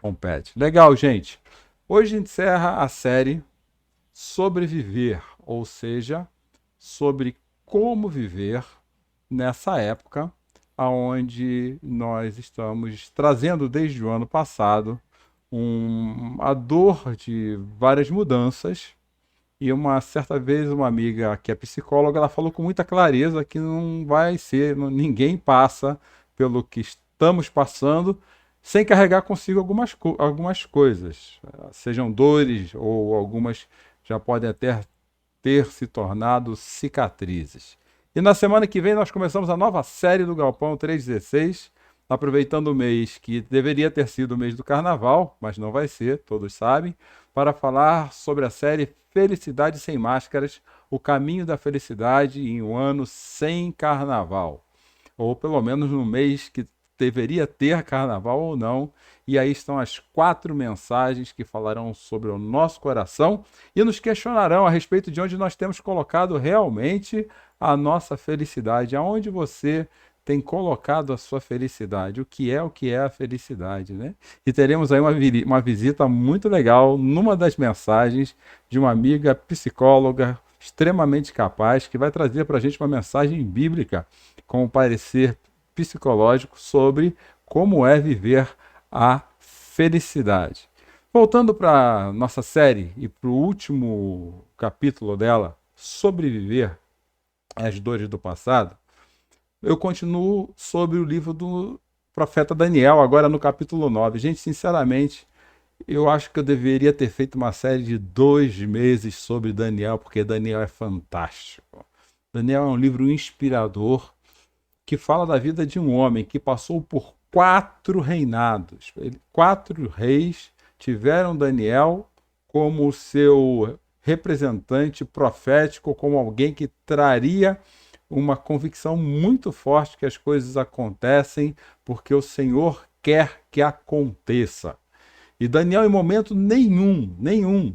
compete. Legal, gente. Hoje encerra a série Sobreviver, ou seja, sobre como viver nessa época aonde nós estamos trazendo desde o ano passado a dor de várias mudanças. E uma certa vez uma amiga que é psicóloga, ela falou com muita clareza que não vai ser, ninguém passa pelo que estamos passando sem carregar consigo algumas coisas, sejam dores ou algumas já podem até ter se tornado cicatrizes. E na semana que vem nós começamos a nova série do Galpão 316, aproveitando o mês que deveria ter sido o mês do carnaval, mas não vai ser, todos sabem, para falar sobre a série Felicidade Sem Máscaras, o caminho da felicidade em um ano sem carnaval. Ou pelo menos no mês que deveria ter carnaval ou não. E aí estão as 4 mensagens que falarão sobre o nosso coração e nos questionarão a respeito de onde nós temos colocado realmente a nossa felicidade, aonde você tem colocado a sua felicidade, o que é a felicidade, né? E teremos aí uma visita muito legal numa das mensagens de uma amiga psicóloga extremamente capaz que vai trazer para a gente uma mensagem bíblica com um parecer psicológico sobre como é viver a felicidade. Voltando para nossa série e para o último capítulo dela, Sobreviver às Dores do Passado, eu continuo sobre o livro do profeta Daniel, agora no capítulo 9. Gente, sinceramente, eu acho que eu deveria ter feito uma série de 2 meses sobre Daniel, porque Daniel é fantástico. Daniel é um livro inspirador que fala da vida de um homem que passou por 4 reinados. 4 reis tiveram Daniel como seu representante profético, como alguém que traria uma convicção muito forte que as coisas acontecem porque o Senhor quer que aconteça. E Daniel, em momento nenhum,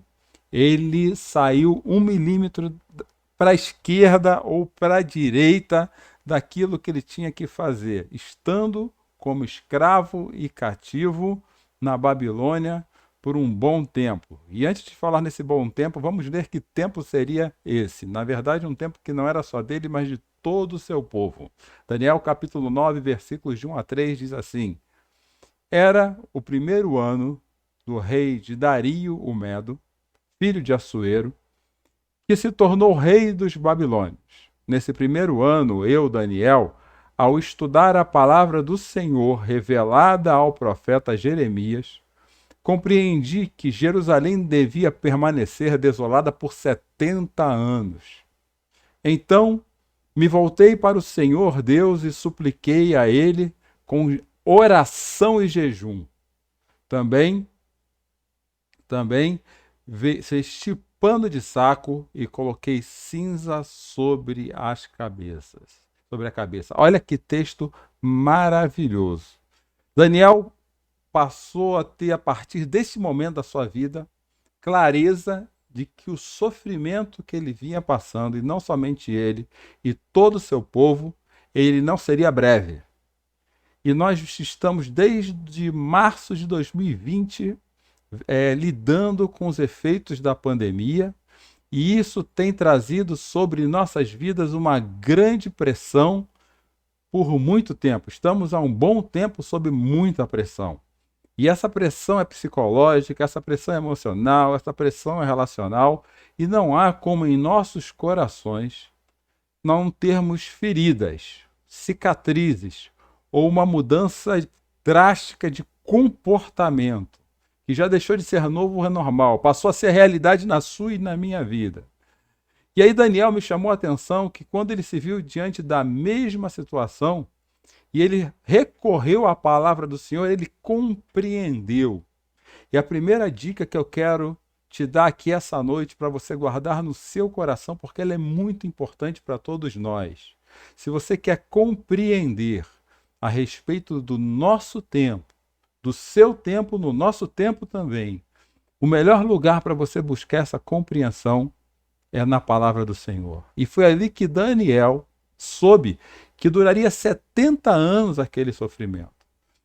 ele saiu 1 milímetro para a esquerda ou para a direita daquilo que ele tinha que fazer, estando como escravo e cativo na Babilônia por um bom tempo. E antes de falar nesse bom tempo, vamos ver que tempo seria esse. Na verdade, um tempo que não era só dele, mas de todo o seu povo. Daniel capítulo 9, versículos de 1 a 3 diz assim: Era o primeiro ano do rei de Dario o Medo, filho de Assuero, que se tornou rei dos babilônios. Nesse primeiro ano, eu, Daniel, ao estudar a palavra do Senhor revelada ao profeta Jeremias, compreendi que Jerusalém devia permanecer desolada por 70 anos. Então me voltei para o Senhor Deus e supliquei a Ele com oração e jejum. Também, também vesti pano de saco e coloquei cinza sobre as cabeças, sobre a cabeça. Olha que texto maravilhoso. Daniel passou a ter, a partir desse momento da sua vida, clareza de que o sofrimento que ele vinha passando, e não somente ele, e todo o seu povo, ele não seria breve. E nós estamos desde março de 2020 lidando com os efeitos da pandemia, e isso tem trazido sobre nossas vidas uma grande pressão por muito tempo. Estamos há um bom tempo sob muita pressão. E essa pressão é psicológica, essa pressão é emocional, essa pressão é relacional, e não há como em nossos corações não termos feridas, cicatrizes ou uma mudança drástica de comportamento, que já deixou de ser novo ou normal, passou a ser realidade na sua e na minha vida. E aí Daniel me chamou a atenção que quando ele se viu diante da mesma situação, e ele recorreu à palavra do Senhor, ele compreendeu. E a primeira dica que eu quero te dar aqui essa noite para você guardar no seu coração, porque ela é muito importante para todos nós. Se você quer compreender a respeito do nosso tempo, do seu tempo, no nosso tempo também, o melhor lugar para você buscar essa compreensão é na palavra do Senhor. E foi ali que Daniel soube que duraria 70 anos aquele sofrimento.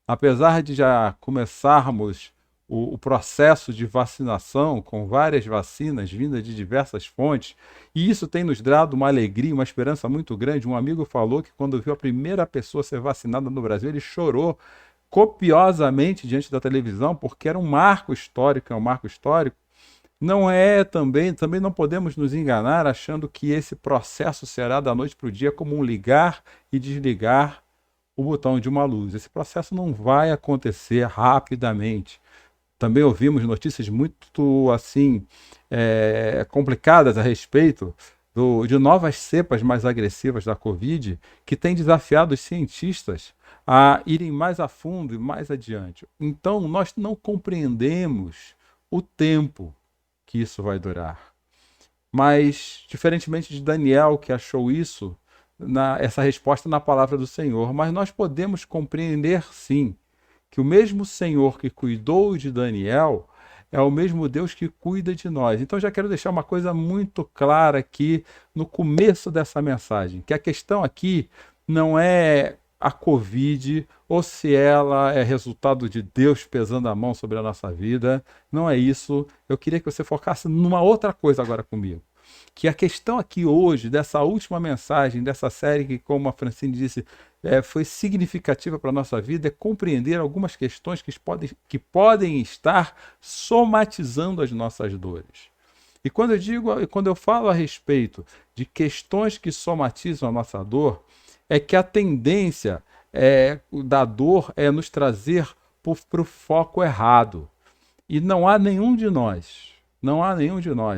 Apesar de já começarmos o processo de vacinação com várias vacinas vindas de diversas fontes, e isso tem nos dado uma alegria, uma esperança muito grande. Um amigo falou que quando viu a primeira pessoa ser vacinada no Brasil, ele chorou copiosamente diante da televisão, porque era um marco histórico, é um marco histórico. Não é também não podemos nos enganar achando que esse processo será da noite para o dia como um ligar e desligar o botão de uma luz. Esse processo não vai acontecer rapidamente. Também ouvimos notícias muito assim complicadas a respeito de novas cepas mais agressivas da Covid, que têm desafiado os cientistas a irem mais a fundo e mais adiante. Então, nós não compreendemos o tempo que isso vai durar. Mas, diferentemente de Daniel, que achou isso, essa resposta na palavra do Senhor, mas nós podemos compreender sim que o mesmo Senhor que cuidou de Daniel é o mesmo Deus que cuida de nós. Então já quero deixar uma coisa muito clara aqui no começo dessa mensagem, que a questão aqui não é a Covid ou se ela é resultado de Deus pesando a mão sobre a nossa vida. Não é isso. Eu queria que você focasse numa outra coisa agora comigo. Que a questão aqui hoje, dessa última mensagem, dessa série que, como a Francine disse, foi significativa para a nossa vida, é compreender algumas questões que podem estar somatizando as nossas dores. E quando eu falo a respeito de questões que somatizam a nossa dor, é que a tendência da dor é nos trazer para o foco errado. E não há nenhum de nós.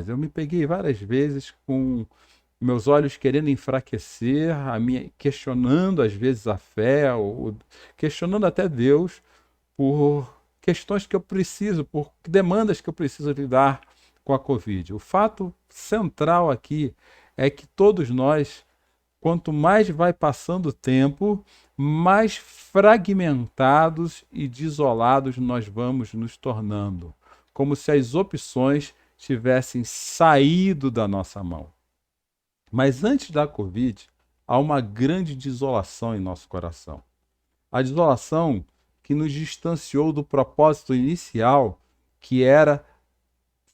Eu me peguei várias vezes com meus olhos querendo enfraquecer, questionando às vezes a fé, ou questionando até Deus por questões que eu preciso, por demandas que eu preciso lidar com a Covid. O fato central aqui é que todos nós, quanto mais vai passando o tempo, mais fragmentados e desolados nós vamos nos tornando, como se as opções tivessem saído da nossa mão. Mas antes da Covid, há uma grande desolação em nosso coração. A desolação que nos distanciou do propósito inicial, que era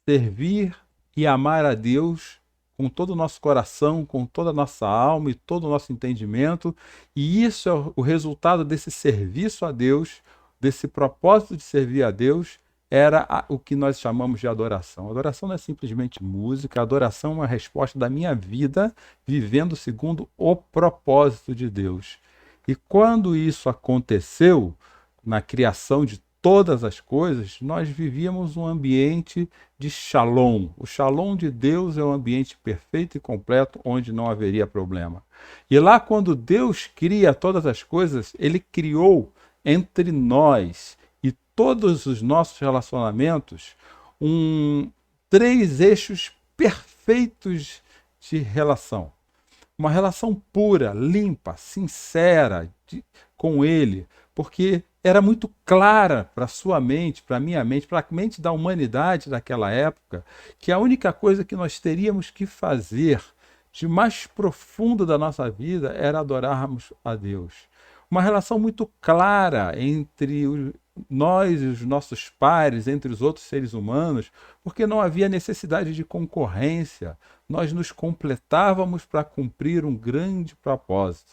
servir e amar a Deus com todo o nosso coração, com toda a nossa alma e todo o nosso entendimento. E isso é o resultado desse serviço a Deus, desse propósito de servir a Deus, era o que nós chamamos de adoração. Adoração não é simplesmente música, adoração é uma resposta da minha vida vivendo segundo o propósito de Deus. E quando isso aconteceu, na criação de todas as coisas, nós vivíamos um ambiente de shalom. O shalom de Deus é um ambiente perfeito e completo, onde não haveria problema. E lá, quando Deus cria todas as coisas, Ele criou entre nós e todos os nossos relacionamentos três eixos perfeitos de relação. Uma relação pura, limpa, sincera com Ele, porque era muito clara para a sua mente, para a minha mente, para a mente da humanidade daquela época, que a única coisa que nós teríamos que fazer de mais profundo da nossa vida era adorarmos a Deus. Uma relação muito clara entre nós e os nossos pares, entre os outros seres humanos, porque não havia necessidade de concorrência. Nós nos completávamos para cumprir um grande propósito.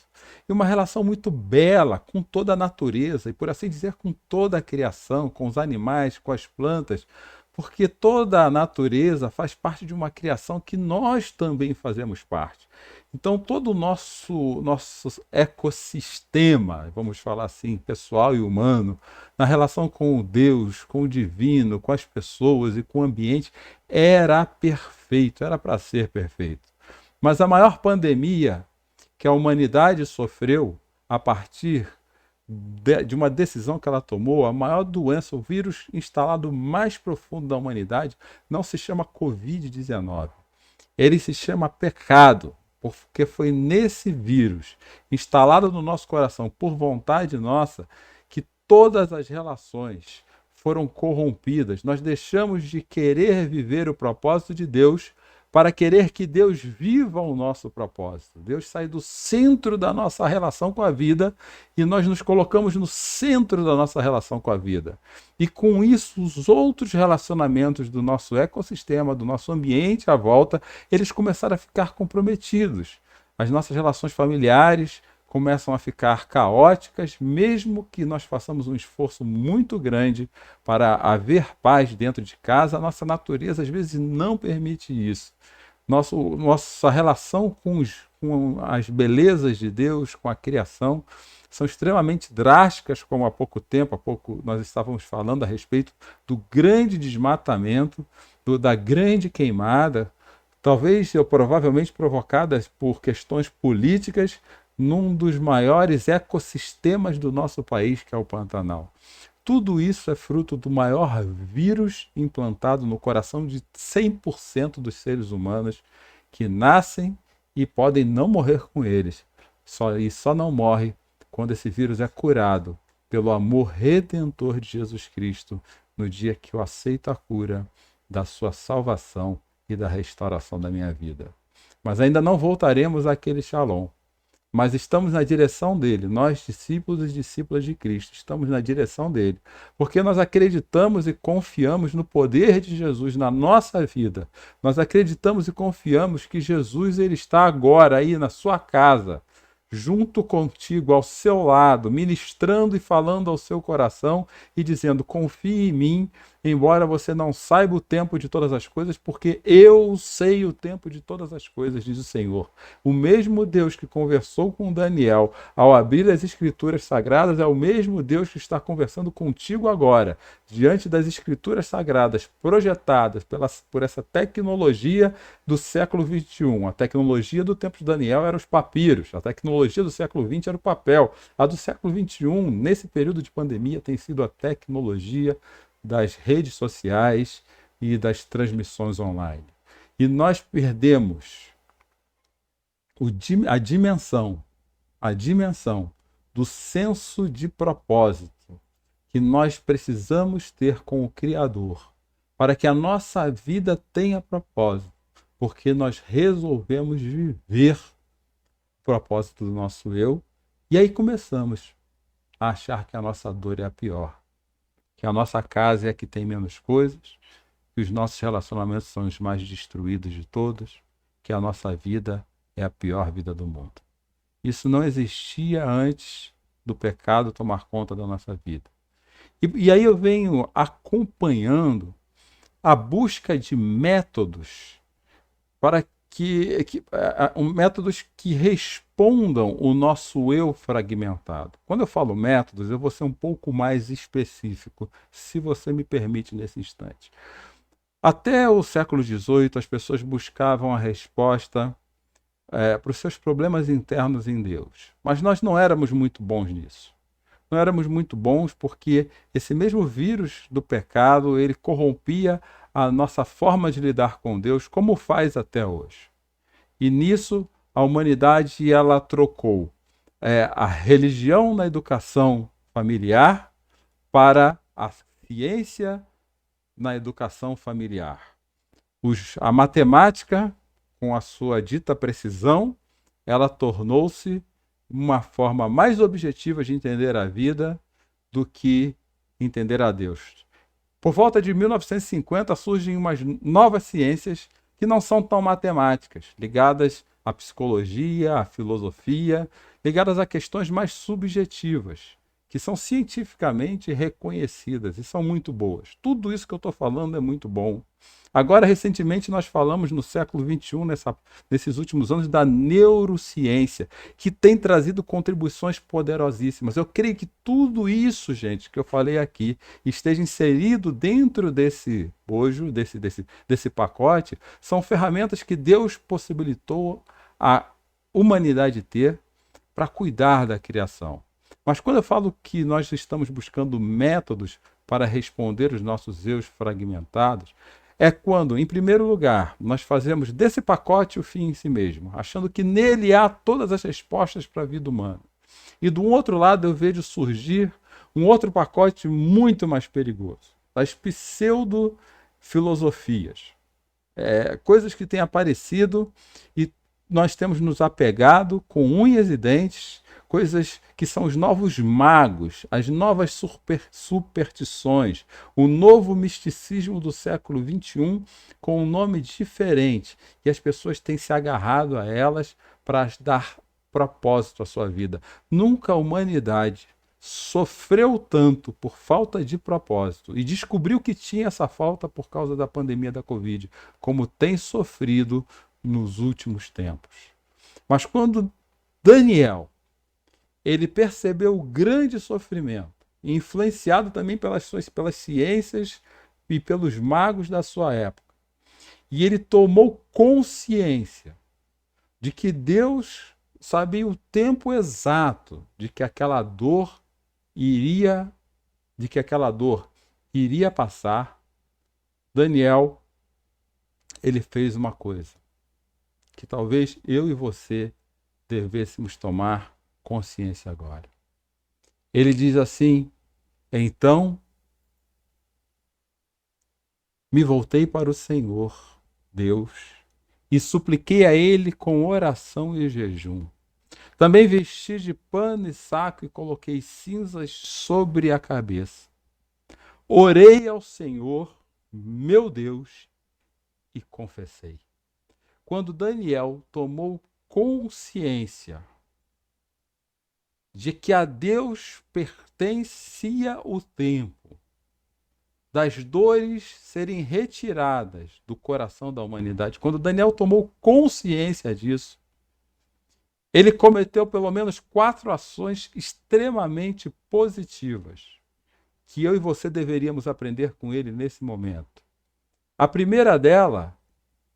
E uma relação muito bela com toda a natureza, e por assim dizer, com toda a criação, com os animais, com as plantas, porque toda a natureza faz parte de uma criação que nós também fazemos parte. Então, todo o nosso ecossistema, vamos falar assim, pessoal e humano, na relação com Deus, com o divino, com as pessoas e com o ambiente, era perfeito, era para ser perfeito. Mas a maior pandemia que a humanidade sofreu a partir de uma decisão que ela tomou, a maior doença, o vírus instalado mais profundo da humanidade, não se chama Covid-19. Ele se chama pecado, porque foi nesse vírus, instalado no nosso coração por vontade nossa, que todas as relações foram corrompidas. Nós deixamos de querer viver o propósito de Deus para querer que Deus viva o nosso propósito. Deus sai do centro da nossa relação com a vida e nós nos colocamos no centro da nossa relação com a vida. E com isso, os outros relacionamentos do nosso ecossistema, do nosso ambiente à volta, eles começaram a ficar comprometidos. As nossas relações familiares começam a ficar caóticas, mesmo que nós façamos um esforço muito grande para haver paz dentro de casa, a nossa natureza às vezes não permite isso. Nossa relação com as belezas de Deus, com a criação, são extremamente drásticas, como há pouco nós estávamos falando a respeito do grande desmatamento, da grande queimada, talvez ou provavelmente provocadas por questões políticas, num dos maiores ecossistemas do nosso país, que é o Pantanal. Tudo isso é fruto do maior vírus implantado no coração de 100% dos seres humanos que nascem e podem não morrer com eles. Só não morre quando esse vírus é curado pelo amor redentor de Jesus Cristo, no dia que eu aceito a cura da sua salvação e da restauração da minha vida. Mas ainda não voltaremos àquele Shalom. Mas estamos na direção dele, nós, discípulos e discípulas de Cristo, estamos na direção dele, porque nós acreditamos e confiamos no poder de Jesus na nossa vida. Nós acreditamos e confiamos que Jesus ele está agora aí na sua casa, junto contigo, ao seu lado, ministrando e falando ao seu coração e dizendo: confie em mim, embora você não saiba o tempo de todas as coisas, porque eu sei o tempo de todas as coisas, diz o Senhor. O mesmo Deus que conversou com Daniel ao abrir as Escrituras Sagradas é o mesmo Deus que está conversando contigo agora, diante das Escrituras Sagradas projetadas por essa tecnologia do século XXI. A tecnologia do tempo de Daniel era os papiros, a tecnologia do século XX era o papel. A do século XXI, nesse período de pandemia, tem sido a tecnologia das redes sociais e das transmissões online. E nós perdemos a dimensão do senso de propósito que nós precisamos ter com o Criador para que a nossa vida tenha propósito, porque nós resolvemos viver o propósito do nosso eu e aí começamos a achar que a nossa dor é a pior, que a nossa casa é a que tem menos coisas, que os nossos relacionamentos são os mais destruídos de todos, que a nossa vida é a pior vida do mundo. Isso não existia antes do pecado tomar conta da nossa vida. E aí eu venho acompanhando a busca de métodos para métodos que respondam o nosso eu fragmentado. Quando eu falo métodos, eu vou ser um pouco mais específico, se você me permite nesse instante. Até o século XVIII, as pessoas buscavam a resposta para os seus problemas internos em Deus. Mas nós não éramos muito bons nisso. Não éramos muito bons porque esse mesmo vírus do pecado, ele corrompia a nossa forma de lidar com Deus, como faz até hoje. E nisso, a humanidade ela trocou a religião na educação familiar para a ciência na educação familiar. A matemática, com a sua dita precisão, ela tornou-se uma forma mais objetiva de entender a vida do que entender a Deus. Por volta de 1950 surgem umas novas ciências que não são tão matemáticas, ligadas à psicologia, à filosofia, ligadas a questões mais subjetivas, que são cientificamente reconhecidas e são muito boas. Tudo isso que eu estou falando é muito bom. Agora, recentemente, nós falamos no século XXI, nesses últimos anos, da neurociência, que tem trazido contribuições poderosíssimas. Eu creio que tudo isso, gente, que eu falei aqui, esteja inserido dentro desse bojo, desse pacote, são ferramentas que Deus possibilitou a humanidade ter para cuidar da criação. Mas quando eu falo que nós estamos buscando métodos para responder os nossos eus fragmentados, é quando, em primeiro lugar, nós fazemos desse pacote o fim em si mesmo, achando que nele há todas as respostas para a vida humana. E do outro lado eu vejo surgir um outro pacote muito mais perigoso, das pseudo-filosofias, coisas que têm aparecido e nós temos nos apegado com unhas e dentes, coisas que são os novos magos, as novas superstições, o novo misticismo do século XXI com um nome diferente. E as pessoas têm se agarrado a elas para dar propósito à sua vida. Nunca a humanidade sofreu tanto por falta de propósito e descobriu que tinha essa falta por causa da pandemia da Covid, como tem sofrido nos últimos tempos. Mas quando Daniel ele percebeu o grande sofrimento, influenciado também pelas ciências e pelos magos da sua época, e ele tomou consciência de que Deus sabia o tempo exato de que aquela dor iria passar. Daniel, ele fez uma coisa que talvez eu e você devêssemos tomar consciência agora. Ele diz assim: então me voltei para o Senhor, Deus, e supliquei a Ele com oração e jejum. Também vesti de pano e saco e coloquei cinzas sobre a cabeça. Orei ao Senhor, meu Deus, e confessei. Quando Daniel tomou consciência de que a Deus pertencia o tempo, das dores serem retiradas do coração da humanidade, quando Daniel tomou consciência disso, ele cometeu pelo menos 4 ações extremamente positivas, que eu e você deveríamos aprender com ele nesse momento. A primeira dela,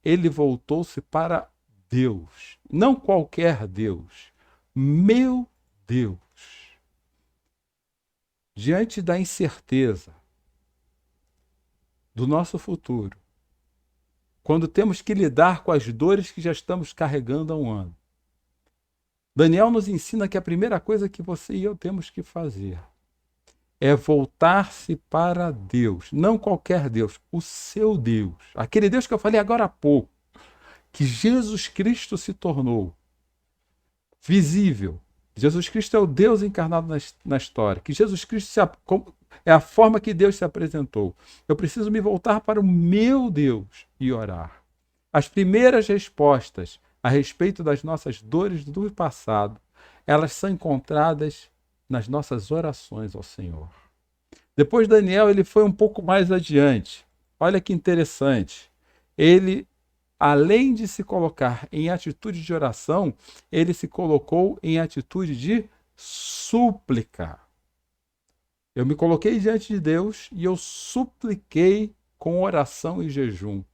ele voltou-se para Deus, não qualquer Deus, meu Deus. Diante da incerteza do nosso futuro, quando temos que lidar com as dores que já estamos carregando há um ano, Daniel nos ensina que a primeira coisa que você e eu temos que fazer é voltar-se para Deus, não qualquer Deus, o seu Deus, aquele Deus que eu falei agora há pouco, que Jesus Cristo se tornou visível. Jesus Cristo é o Deus encarnado na história, que Jesus Cristo é a forma que Deus se apresentou. Eu preciso me voltar para o meu Deus e orar. As primeiras respostas a respeito das nossas dores do passado, elas são encontradas nas nossas orações ao Senhor. Depois Daniel ele foi um pouco mais adiante. Olha que interessante. Ele, além de se colocar em atitude de oração, ele se colocou em atitude de súplica. Eu me coloquei diante de Deus e eu supliquei com oração e jejum.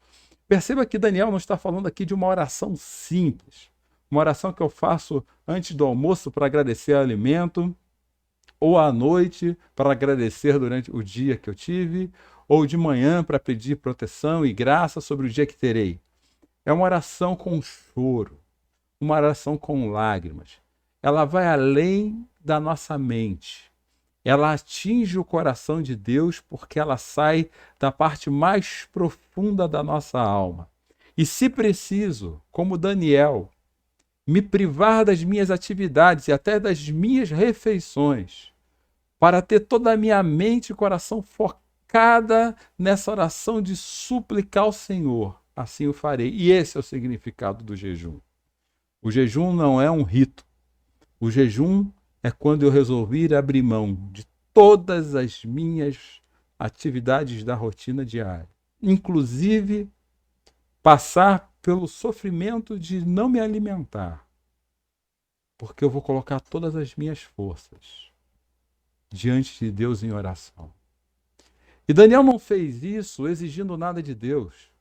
Perceba que Daniel não está falando aqui de uma oração simples, uma oração que eu faço antes do almoço para agradecer o alimento, ou à noite para agradecer durante o dia que eu tive, ou de manhã para pedir proteção e graça sobre o dia que terei. É uma oração com choro, uma oração com lágrimas. Ela vai além da nossa mente. Ela atinge o coração de Deus porque ela sai da parte mais profunda da nossa alma. E se preciso, como Daniel, me privar das minhas atividades e até das minhas refeições, para ter toda a minha mente e coração focada nessa oração de suplicar ao Senhor, assim o farei. E esse é o significado do jejum. O jejum não é um rito. O jejum é quando eu resolvi abrir mão de todas as minhas atividades da rotina diária, inclusive passar pelo sofrimento de não me alimentar, porque eu vou colocar todas as minhas forças diante de Deus em oração. E Daniel não fez isso exigindo nada de Deus,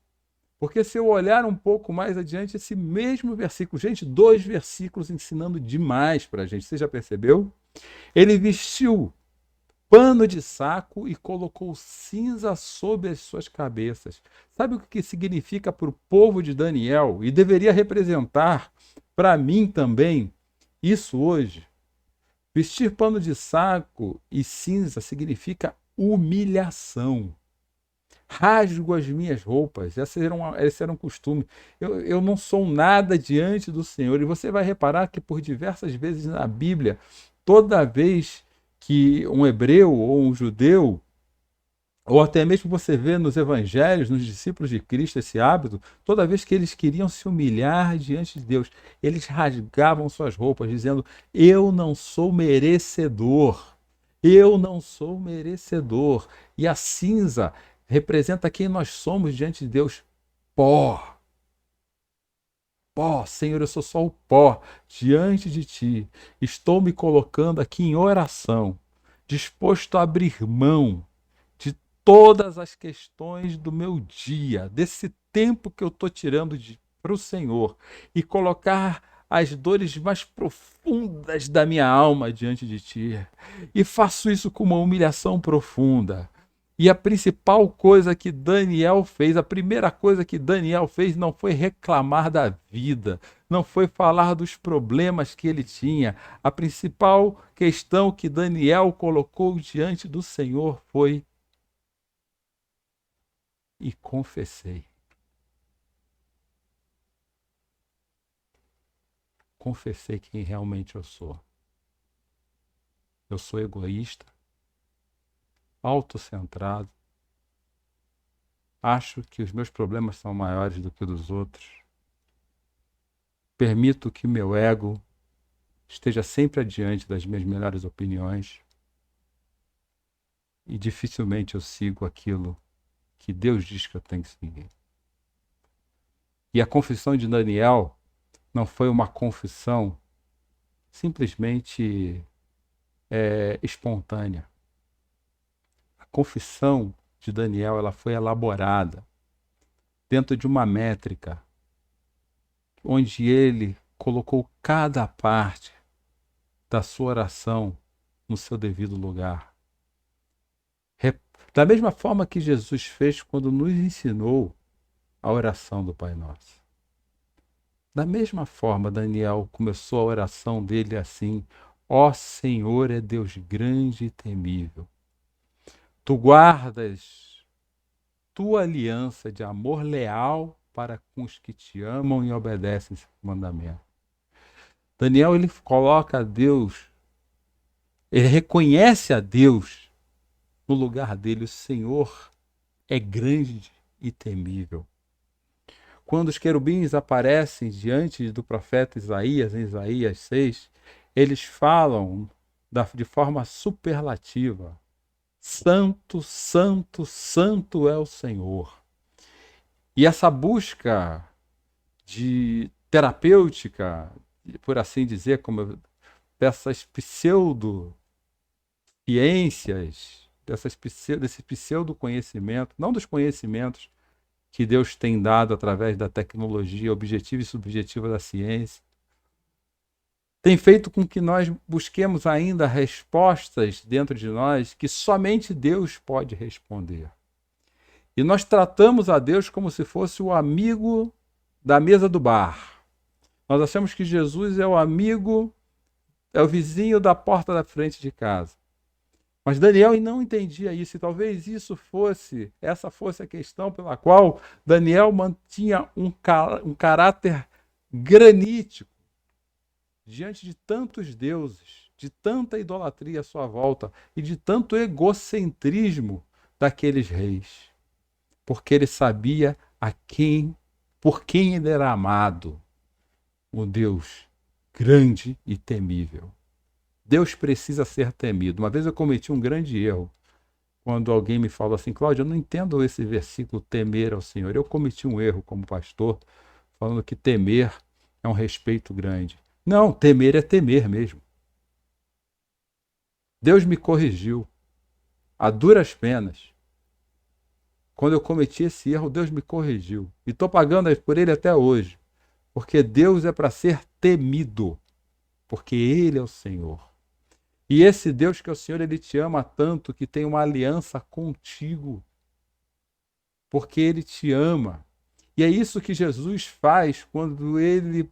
porque se eu olhar um pouco mais adiante, esse mesmo versículo, gente, 2 versículos ensinando demais para a gente, você já percebeu? Ele vestiu pano de saco e colocou cinza sobre as suas cabeças. Sabe o que significa para o povo de Daniel e deveria representar para mim também isso hoje? Vestir pano de saco e cinza significa humilhação. Rasgo as minhas roupas. Esse era um costume. Eu não sou nada diante do Senhor. E você vai reparar que por diversas vezes na Bíblia, toda vez que um hebreu ou um judeu, ou até mesmo você vê nos evangelhos, nos discípulos de Cristo, esse hábito, toda vez que eles queriam se humilhar diante de Deus, eles rasgavam suas roupas, dizendo: Eu não sou merecedor. Eu não sou merecedor. E a cinza representa quem nós somos diante de Deus: pó. Pó, Senhor, eu sou só o pó diante de ti. Estou me colocando aqui em oração, disposto a abrir mão de todas as questões do meu dia, desse tempo que eu estou tirando para o Senhor, e colocar as dores mais profundas da minha alma diante de ti. E faço isso com uma humilhação profunda. E a principal coisa que Daniel fez, a primeira coisa que Daniel fez não foi reclamar da vida, não foi falar dos problemas que ele tinha. A principal questão que Daniel colocou diante do Senhor foi: e confessei. Confessei quem realmente eu sou. Eu sou egoísta, autocentrado, acho que os meus problemas são maiores do que os dos outros. Permito que meu ego esteja sempre adiante das minhas melhores opiniões e dificilmente eu sigo aquilo que Deus diz que eu tenho que seguir. E a confissão de Daniel não foi uma confissão simplesmente espontânea. A confissão de Daniel ela foi elaborada dentro de uma métrica onde ele colocou cada parte da sua oração no seu devido lugar. Da mesma forma que Jesus fez quando nos ensinou a oração do Pai Nosso. Da mesma forma, Daniel começou a oração dele assim: Ó Senhor é Deus grande e temível. Tu guardas tua aliança de amor leal para com os que te amam e obedecem esse mandamento. Daniel, ele coloca a Deus, ele reconhece a Deus no lugar dele. O Senhor é grande e temível. Quando os querubins aparecem diante do profeta Isaías, em Isaías 6, eles falam de forma superlativa: Santo, Santo, Santo é o Senhor. E essa busca de terapêutica, por assim dizer, como dessas pseudo-ciências, desse pseudo-conhecimento, não dos conhecimentos que Deus tem dado através da tecnologia objetiva e subjetiva da ciência, tem feito com que nós busquemos ainda respostas dentro de nós que somente Deus pode responder. E nós tratamos a Deus como se fosse o amigo da mesa do bar. Nós achamos que Jesus é o amigo, é o vizinho da porta da frente de casa. Mas Daniel não entendia isso, e talvez essa fosse a questão pela qual Daniel mantinha um caráter granítico diante de tantos deuses, de tanta idolatria à sua volta e de tanto egocentrismo daqueles reis. Porque ele sabia por quem ele era amado, o Deus grande e temível. Deus precisa ser temido. Uma vez eu cometi um grande erro quando alguém me falou assim: Cláudio, eu não entendo esse versículo temer ao Senhor. Eu cometi um erro como pastor, falando que temer é um respeito grande. Não, temer é temer mesmo. Deus me corrigiu a duras penas. Quando eu cometi esse erro, Deus me corrigiu. E estou pagando por ele até hoje. Porque Deus é para ser temido. Porque Ele é o Senhor. E esse Deus que é o Senhor, Ele te ama tanto que tem uma aliança contigo. Porque Ele te ama. E é isso que Jesus faz quando Ele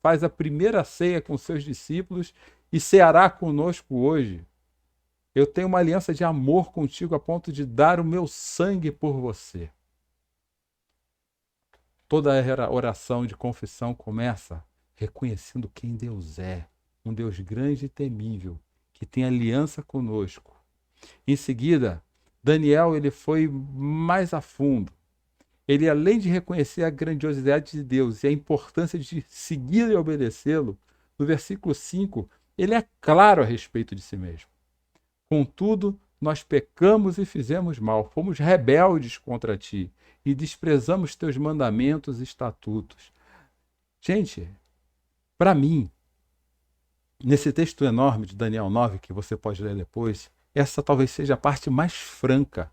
faz a primeira ceia com seus discípulos e ceará conosco hoje. Eu tenho uma aliança de amor contigo a ponto de dar o meu sangue por você. Toda a oração de confissão começa reconhecendo quem Deus é, um Deus grande e temível, que tem aliança conosco. Em seguida, Daniel ele foi mais a fundo. Ele, além de reconhecer a grandiosidade de Deus e a importância de seguir e obedecê-lo, no versículo 5, ele é claro a respeito de si mesmo. Contudo, nós pecamos e fizemos mal, fomos rebeldes contra ti e desprezamos teus mandamentos e estatutos. Gente, para mim, nesse texto enorme de Daniel 9, que você pode ler depois, essa talvez seja a parte mais franca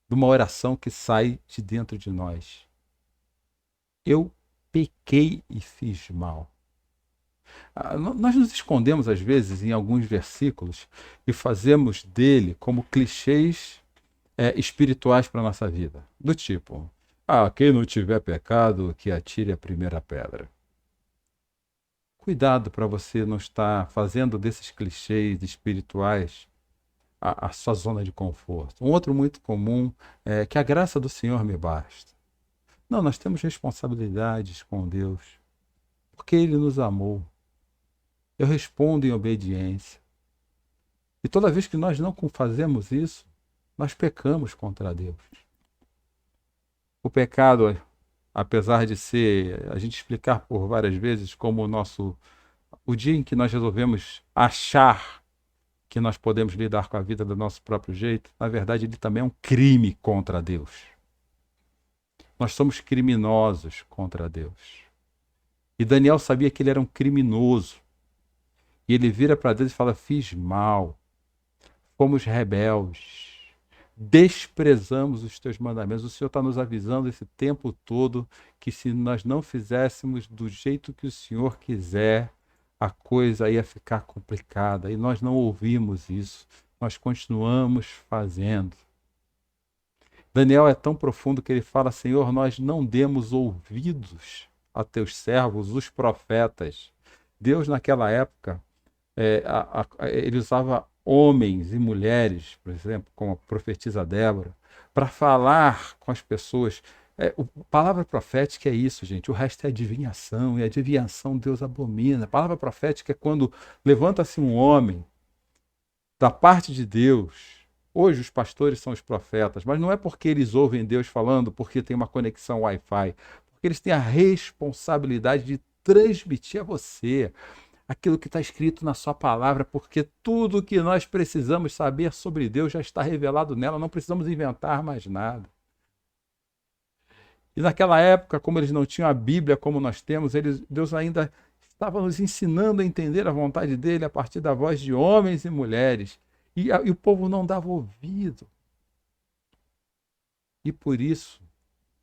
de uma oração que sai de dentro de nós. Eu pequei e fiz mal. Nós nos escondemos, às vezes, em alguns versículos e fazemos dele como clichês espirituais para a nossa vida. Do tipo, quem não tiver pecado, que atire a primeira pedra. Cuidado para você não estar fazendo desses clichês espirituais a sua zona de conforto. Um outro muito comum é que a graça do Senhor me basta. Não, nós temos responsabilidades com Deus, porque Ele nos amou. Eu respondo em obediência. E toda vez que nós não fazemos isso, nós pecamos contra Deus. O pecado, apesar de ser, a gente explicar por várias vezes como o dia em que nós resolvemos achar que nós podemos lidar com a vida do nosso próprio jeito, na verdade ele também é um crime contra Deus. Nós somos criminosos contra Deus. E Daniel sabia que ele era um criminoso. E ele vira para Deus e fala: fiz mal, fomos rebeldes, desprezamos os teus mandamentos. O Senhor está nos avisando esse tempo todo que se nós não fizéssemos do jeito que o Senhor quiser, a coisa ia ficar complicada. E nós não ouvimos isso, nós continuamos fazendo. Daniel é tão profundo que ele fala: Senhor, nós não demos ouvidos a teus servos, os profetas. Deus, naquela época, ele usava homens e mulheres, por exemplo, como a profetisa Débora, para falar com as pessoas. Palavra profética é isso, gente. O resto é adivinhação, e adivinhação Deus abomina. A palavra profética é quando levanta-se um homem da parte de Deus. Hoje os pastores são os profetas, mas não é porque eles ouvem Deus falando, porque tem uma conexão Wi-Fi, porque eles têm a responsabilidade de transmitir a você aquilo que está escrito na sua palavra, porque tudo que nós precisamos saber sobre Deus já está revelado nela, não precisamos inventar mais nada. E naquela época, como eles não tinham a Bíblia como nós temos, Deus ainda estava nos ensinando a entender a vontade dele a partir da voz de homens e mulheres. E o povo não dava ouvido. E por isso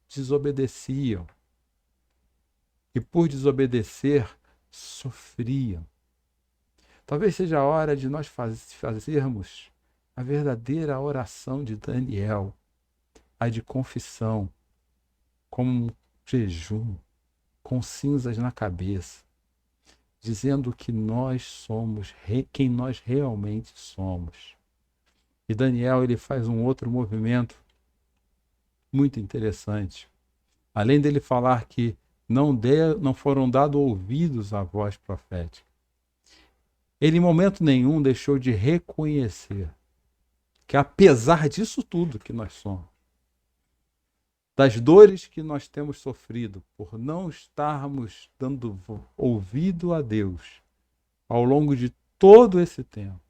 desobedeciam. E por desobedecer, sofriam. Talvez seja a hora de nós fazermos a verdadeira oração de Daniel, a de confissão, com um jejum, com cinzas na cabeça, dizendo que nós somos quem nós realmente somos. E Daniel ele faz um outro movimento muito interessante. Além dele falar que não foram dados ouvidos à voz profética, ele em momento nenhum deixou de reconhecer que apesar disso tudo que nós somos, das dores que nós temos sofrido por não estarmos dando ouvido a Deus ao longo de todo esse tempo.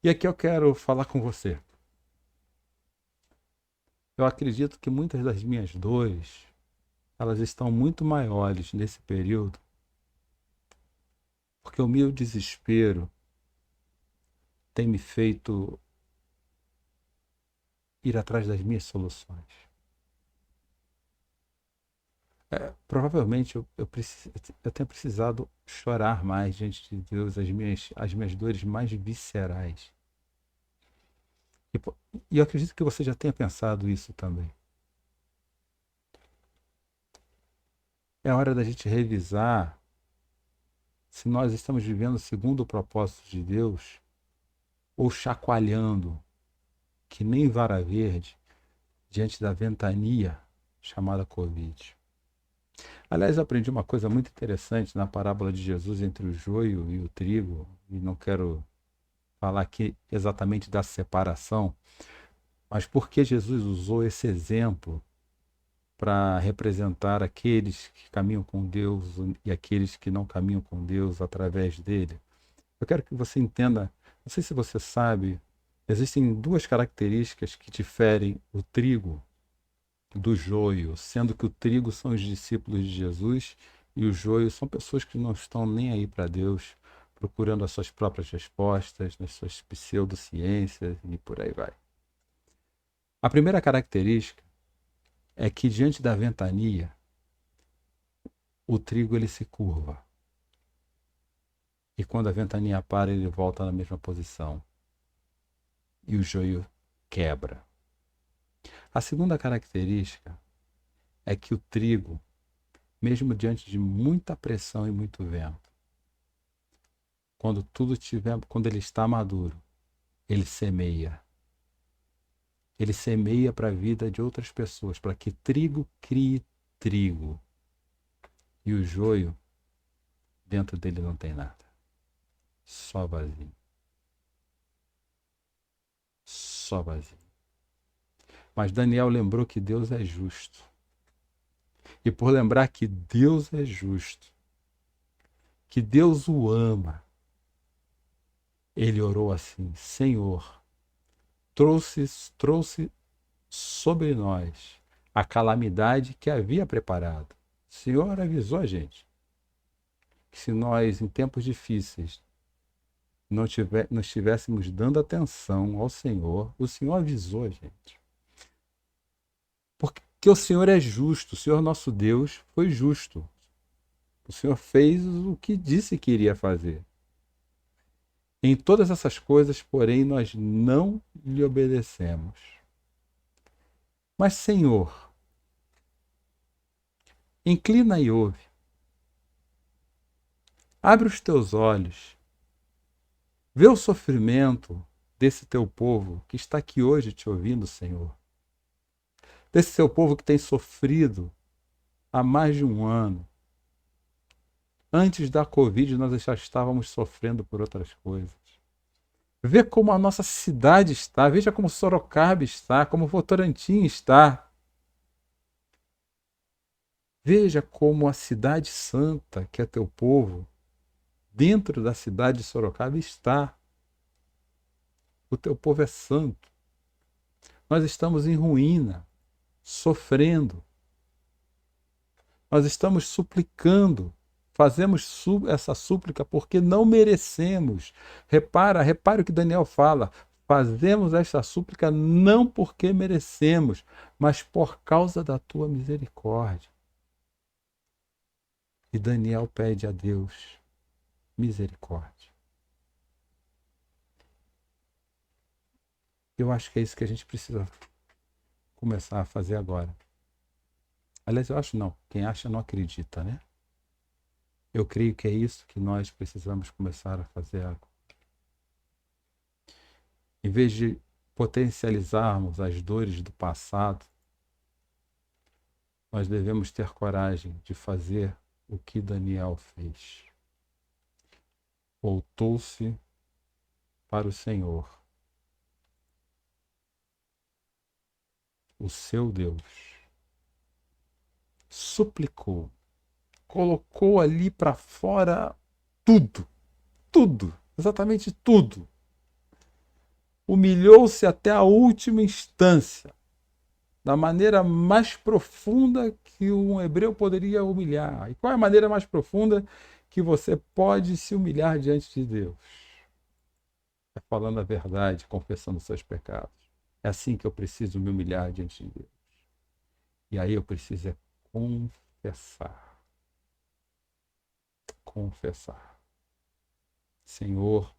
E aqui eu quero falar com você. Eu acredito que muitas das minhas dores, elas estão muito maiores nesse período, porque o meu desespero tem me feito ir atrás das minhas soluções. Provavelmente eu tenho precisado chorar mais diante de Deus as minhas dores mais viscerais. E eu acredito que você já tenha pensado isso também. É hora da gente revisar se nós estamos vivendo segundo o propósito de Deus ou chacoalhando, que nem vara verde, diante da ventania chamada Covid. Aliás, eu aprendi uma coisa muito interessante na parábola de Jesus entre o joio e o trigo, e não quero falar aqui exatamente da separação, mas por que Jesus usou esse exemplo para representar aqueles que caminham com Deus e aqueles que não caminham com Deus através dele? Eu quero que você entenda, não sei se você sabe, existem duas características que diferem o trigo do joio, sendo que o trigo são os discípulos de Jesus e o joio são pessoas que não estão nem aí para Deus, procurando as suas próprias respostas, nas suas pseudociências e por aí vai. A primeira característica é que diante da ventania, o trigo ele se curva. E quando a ventania para, ele volta na mesma posição. E o joio quebra. A segunda característica é que o trigo, mesmo diante de muita pressão e muito vento, quando ele está maduro, ele semeia. Ele semeia para a vida de outras pessoas, para que trigo crie trigo. E o joio, dentro dele não tem nada. Só vazio. Só vazio. Mas Daniel lembrou que Deus é justo. E por lembrar que Deus é justo, que Deus o ama, ele orou assim: Senhor, trouxe sobre nós a calamidade que havia preparado. O Senhor avisou a gente que se nós, em tempos difíceis, não estivéssemos dando atenção ao Senhor, o Senhor avisou a gente. Porque o Senhor é justo, o Senhor nosso Deus foi justo. O Senhor fez o que disse que iria fazer. Em todas essas coisas, porém, nós não lhe obedecemos. Mas, Senhor, inclina e ouve. Abre os teus olhos. Vê o sofrimento desse teu povo que está aqui hoje te ouvindo, Senhor. Desse teu povo que tem sofrido há mais de um ano. Antes da Covid, nós já estávamos sofrendo por outras coisas. Vê como a nossa cidade está, veja como Sorocaba está, como Votorantim está. Veja como a cidade santa, que é teu povo, dentro da cidade de Sorocaba está. O teu povo é santo. Nós estamos em ruína, sofrendo. Nós estamos suplicando. Fazemos essa súplica porque não merecemos. Repare o que Daniel fala. Fazemos esta súplica não porque merecemos, mas por causa da tua misericórdia. E Daniel pede a Deus misericórdia. Eu acho que é isso que a gente precisa começar a fazer agora. Aliás, eu acho não. Quem acha não acredita, né? Eu creio que é isso que nós precisamos começar a fazer agora. Em vez de potencializarmos as dores do passado, nós devemos ter coragem de fazer o que Daniel fez. Voltou-se para o Senhor, o seu Deus. Suplicou, colocou ali para fora tudo, exatamente tudo. Humilhou-se até a última instância, da maneira mais profunda que um hebreu poderia humilhar. E qual é a maneira mais profunda que você pode se humilhar diante de Deus? É falando a verdade, confessando seus pecados. É assim que eu preciso me humilhar diante de Deus. E aí eu preciso é confessar. Confessar. Senhor,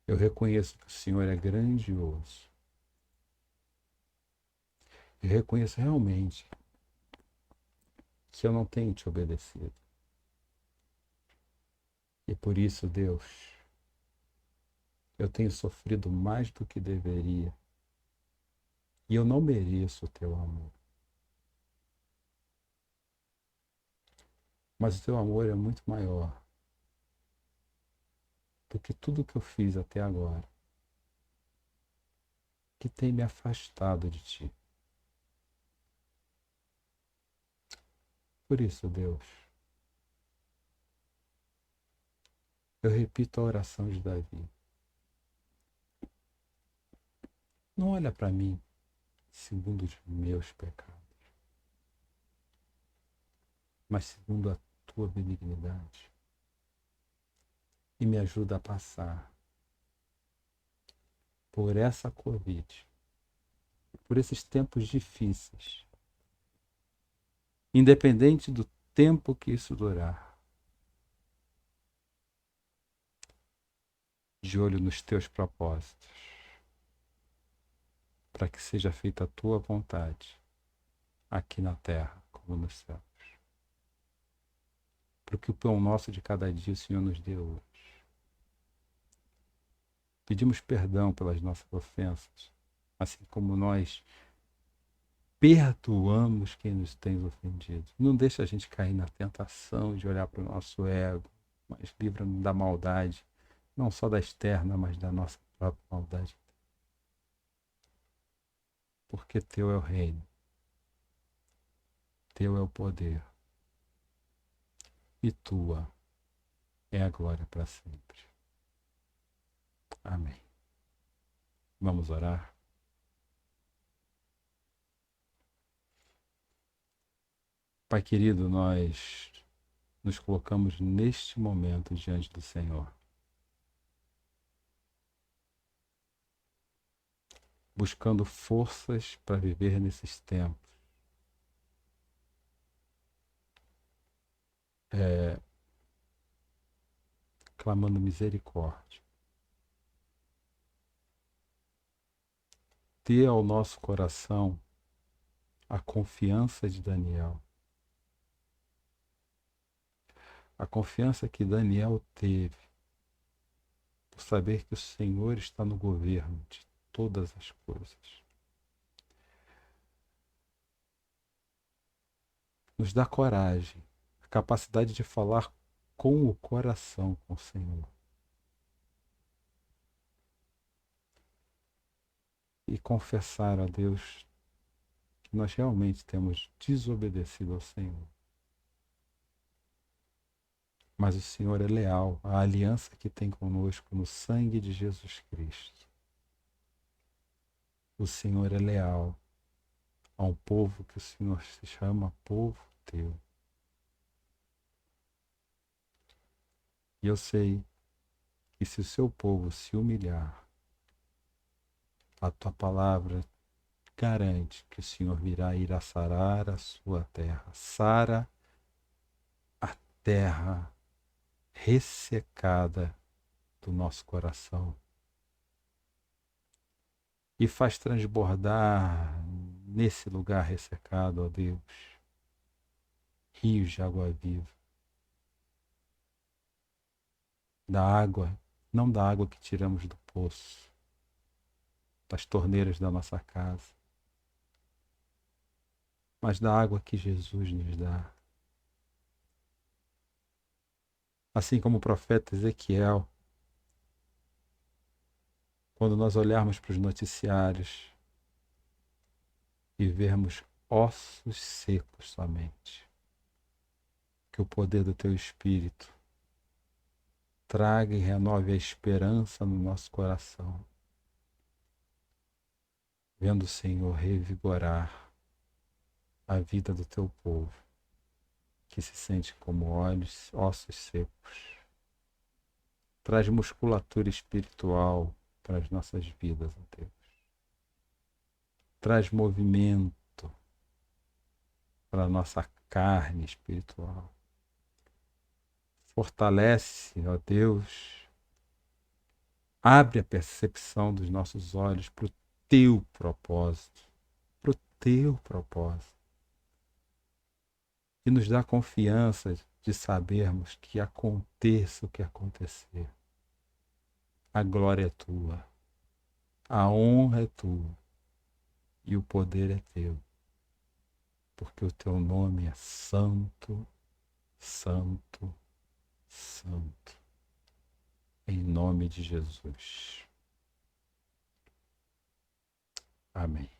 eu reconheço que o Senhor é grandioso. Eu reconheço realmente que eu não tenho te obedecido. E por isso, Deus, Eu tenho sofrido mais do que deveria. E eu não mereço o teu amor. Mas o teu amor é muito maior do que tudo que eu fiz até agora, que tem me afastado de ti. Por isso, Deus, eu repito a oração de Davi. Não olha para mim segundo os meus pecados, mas segundo a tua benignidade. E me ajuda a passar por essa Covid, por esses tempos difíceis, independente do tempo que isso durar, de olho nos teus propósitos, para que seja feita a tua vontade, aqui na terra como no céu. Porque o pão nosso de cada dia o Senhor nos deu hoje. Pedimos perdão pelas nossas ofensas, assim como nós perdoamos quem nos tem ofendido. Não deixa a gente cair na tentação de olhar para o nosso ego, mas livra-nos da maldade, não só da externa, mas da nossa própria maldade. Porque teu é o reino, teu é o poder, e tua é a glória para sempre. Amém. Vamos orar? Pai querido, nós nos colocamos neste momento diante do Senhor, buscando forças para viver nesses tempos. Clamando misericórdia. Dê ao nosso coração a confiança de Daniel. A confiança que Daniel teve por saber que o Senhor está no governo de todas as coisas. Nos dá coragem, a capacidade de falar com o coração com o Senhor. E confessar a Deus que nós realmente temos desobedecido ao Senhor. Mas o Senhor é leal à aliança que tem conosco no sangue de Jesus Cristo. O Senhor é leal a um povo que o Senhor se chama povo teu. E eu sei que se o seu povo se humilhar, a tua palavra garante que o Senhor virá e irá sarar a sua terra. Sara a terra ressecada do nosso coração e faz transbordar nesse lugar ressecado, ó Deus, rios de água viva. Da água, não da água que tiramos do poço, das torneiras da nossa casa, mas da água que Jesus nos dá. Assim como o profeta Ezequiel, quando nós olharmos para os noticiários e vermos ossos secos somente, que o poder do teu Espírito traga e renove a esperança no nosso coração, vendo o Senhor revigorar a vida do teu povo, que se sente como ossos secos. Traz musculatura espiritual para as nossas vidas, ó Deus. Traz movimento para a nossa carne espiritual. Fortalece, ó Deus, abre a percepção dos nossos olhos para o teu propósito, para o teu propósito. E nos dá confiança de sabermos que aconteça o que acontecer, a glória é tua, a honra é tua e o poder é teu, porque o teu nome é santo, santo, santo. Em nome de Jesus. Amém.